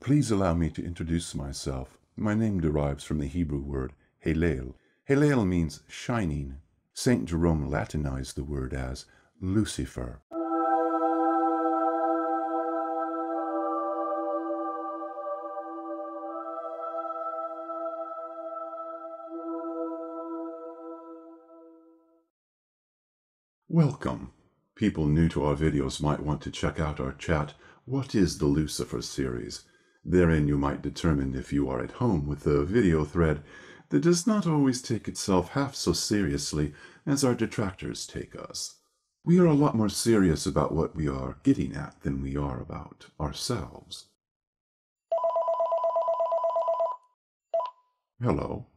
Please allow me to introduce myself. My name derives from the Hebrew word Halel. Halel means shining. Saint Jerome Latinized the word as Lucifer. Welcome. People new to our videos might want to check out our chat, What is the Lucifer series? Therein you might determine if you are at home with a video thread that does not always take itself half so seriously as our detractors take us. We are a lot more serious about what we are getting at than we are about ourselves. Hello.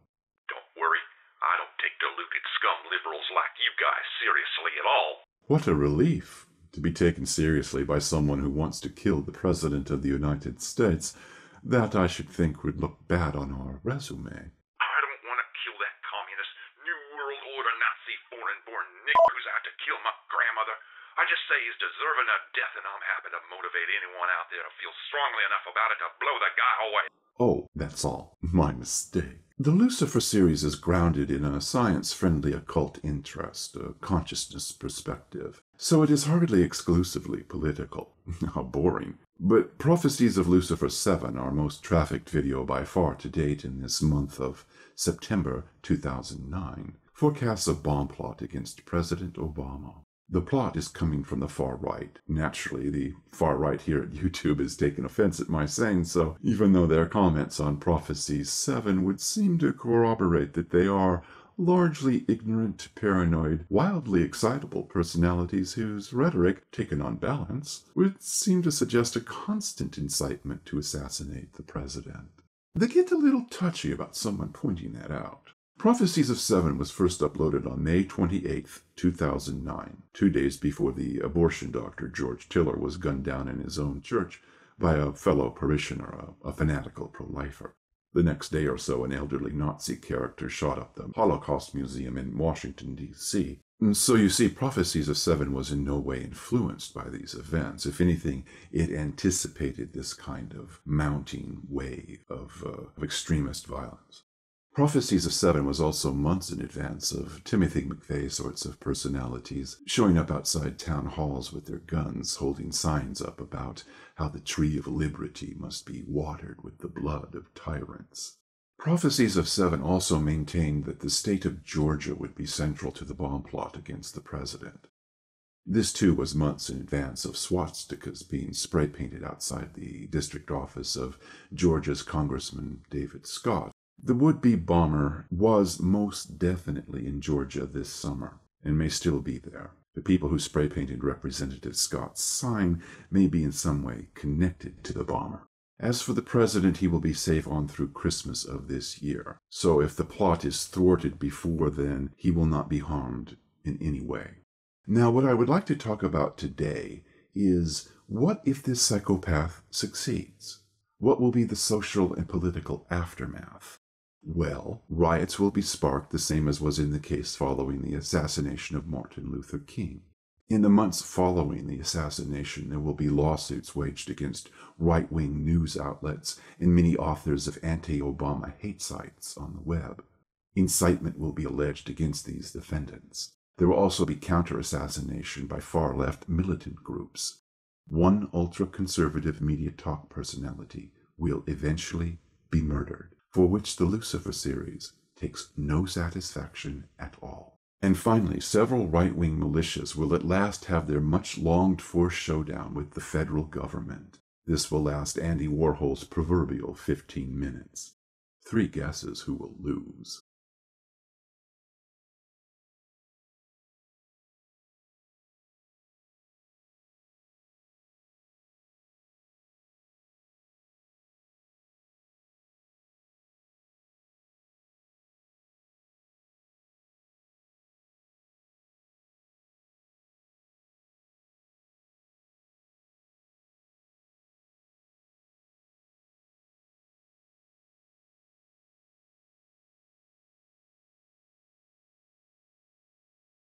Don't worry, I don't take deluded scum liberals like you guys seriously at all. What a relief to be taken seriously by someone who wants to kill the President of the United States. That, I should think, would look bad on our resume. I don't want to kill that communist, New World Order Nazi foreign-born nick who's out to kill my grandmother. I just say he's deserving of death, and I'm happy to motivate anyone out there to feel strongly enough about it to blow the guy away. Oh, that's all. My mistake. The Lucifer series is grounded in a science-friendly occult interest, a consciousness perspective, so it is hardly exclusively political. How boring. But Prophecies of Lucifer 7, our most trafficked video by far to date in this month of September 2009, forecasts a bomb plot against President Obama. The plot is coming from the far right. Naturally, the far right here at YouTube has taken offense at my saying so, even though their comments on Prophecies 7 would seem to corroborate that they are largely ignorant, paranoid, wildly excitable personalities whose rhetoric, taken on balance, would seem to suggest a constant incitement to assassinate the president. They get a little touchy about someone pointing that out. Prophecies of 7 was first uploaded on May 28, 2009, 2 days before the abortion doctor George Tiller was gunned down in his own church by a fellow parishioner, a fanatical pro-lifer. The next day or so, an elderly Nazi character shot up the Holocaust Museum in Washington, D.C. So you see, Prophecies of 7 was in no way influenced by these events. If anything, it anticipated this kind of mounting wave of extremist violence. Prophecies of 7 was also months in advance of Timothy McVeigh sorts of personalities showing up outside town halls with their guns, holding signs up about how the tree of liberty must be watered with the blood of tyrants. Prophecies of 7 also maintained that the state of Georgia would be central to the bomb plot against the president. This, too, was months in advance of swastikas being spray-painted outside the district office of Georgia's Congressman David Scott. The would-be bomber was most definitely in Georgia this summer, and may still be there. The people who spray-painted Representative Scott's sign may be in some way connected to the bomber. As for the president, he will be safe on through Christmas of this year. So if the plot is thwarted before then, he will not be harmed in any way. Now, what I would like to talk about today is, what if this psychopath succeeds? What will be the social and political aftermath? Well, riots will be sparked the same as was in the case following the assassination of Martin Luther King. In the months following the assassination, there will be lawsuits waged against right-wing news outlets and many authors of anti-Obama hate sites on the web. Incitement will be alleged against these defendants. There will also be counter-assassination by far-left militant groups. One ultra-conservative media talk personality will eventually be murdered, for which the Lucifer series takes no satisfaction at all. And finally, several right-wing militias will at last have their much-longed-for showdown with the federal government. This will last Andy Warhol's proverbial 15 minutes. 3 guesses who will lose.